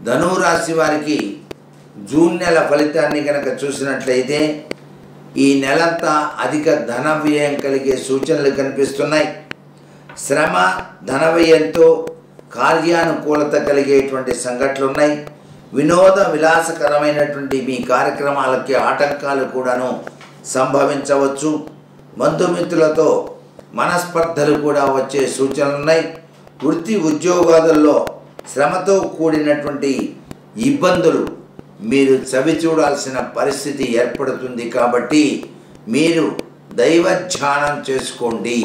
ధనురాశి వారికి జూన్ నెల ఫలితాన్ని కనుక చూసినట్లయితే ఈ నెలంతా అధిక ధన వ్యయం కలిగే సూచనలు కనిపిస్తున్నాయి. శ్రమ ధన వ్యయంతో కార్యానుకూలత కలిగేటువంటి సంఘటనలు ఉన్నాయి. వినోద విలాసకరమైనటువంటి మీ కార్యక్రమాలకి ఆటంకాలు కూడాను సంభవించవచ్చు. బంధుమిత్రులతో మనస్పర్ధలు కూడా వచ్చే సూచనలు ఉన్నాయి. వృత్తి ఉద్యోగాలలో శ్రమతో కూడినటువంటి ఇబ్బందులు మీరు చవి చూడాల్సిన పరిస్థితి ఏర్పడుతుంది. కాబట్టి మీరు దైవ ధ్యానం చేసుకోండి,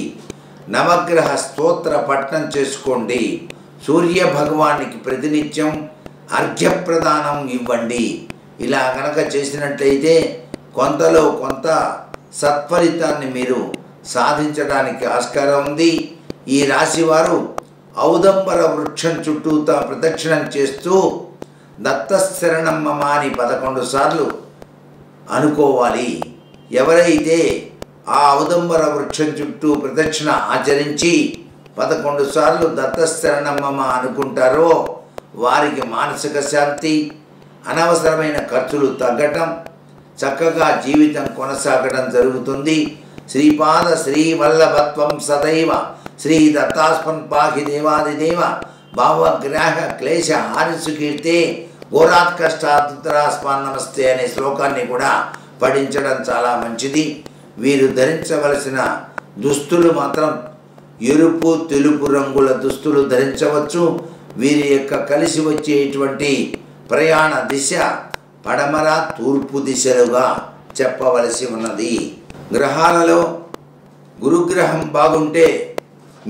నవగ్రహ స్తోత్ర పఠనం చేసుకోండి, సూర్య భగవానికి ప్రతినిత్యం అర్ఘ్యప్రదానం ఇవ్వండి. ఇలా కనుక చేసినట్లయితే కొంతలో కొంత సత్ఫలితాన్ని మీరు సాధించడానికి ఆస్కారం ఉంది. ఈ రాశివారు ఔదంబర వృక్షం చుట్టూతా ప్రదక్షిణం చేస్తూ దత్తశరణం మమ అని 11 సార్లు అనుకోవాలి. ఎవరైతే ఆ ఔదంబర వృక్షం చుట్టూ ప్రదక్షిణ ఆచరించి 11 సార్లు దత్తశరణం మమ అనుకుంటారో వారికి మానసిక శాంతి, అనవసరమైన ఖర్చులు తగ్గటం, చక్కగా జీవితం కొనసాగడం జరుగుతుంది. శ్రీపాద శ్రీవల్లభత్వం సదైవ శ్రీ దత్తాస్మన్ పాహి దేవాదిదేవ భావగ్రాహ క్లేశ హారిసు కీర్తే ఘోరాత్కష్టాదుతరాస్మాన్ నమస్తే అనే శ్లోకాన్ని కూడా పఠించడం చాలా మంచిది. వీరు ధరించవలసిన దుస్తులు మాత్రం ఎరుపు తెలుపు రంగుల దుస్తులు ధరించవచ్చు. వీరి యొక్క కలిసి వచ్చేటువంటి ప్రయాణ దిశ పడమర తూర్పు దిశలుగా చెప్పవలసి ఉన్నది. గ్రహాలలో గురుగ్రహం బాగుంటే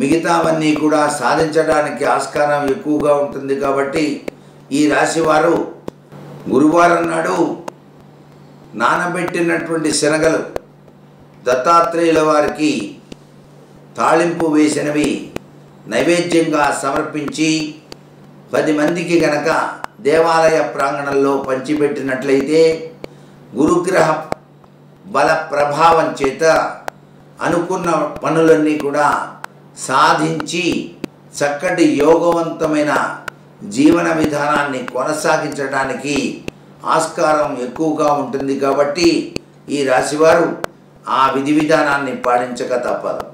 మిగతావన్నీ కూడా సాధించడానికి ఆస్కారం ఎక్కువగా ఉంటుంది. కాబట్టి ఈ రాశివారు గురువారం నాడు నానబెట్టినటువంటి శనగలు దత్తాత్రేయుల వారికి తాళింపు వేసినవి నైవేద్యంగా సమర్పించి 10 మందికి గనక దేవాలయ ప్రాంగణంలో పంచిపెట్టినట్లయితే గురుగ్రహ బల ప్రభావం చేత అనుకున్న పనులన్నీ కూడా సాధించి చక్కటి యోగవంతమైన జీవన విధానాన్ని కొనసాగించడానికి ఆస్కారం ఎక్కువగా ఉంటుంది. కాబట్టి ఈ రాశివారు ఆ విధి విధానాన్ని పాటించక తప్పదు.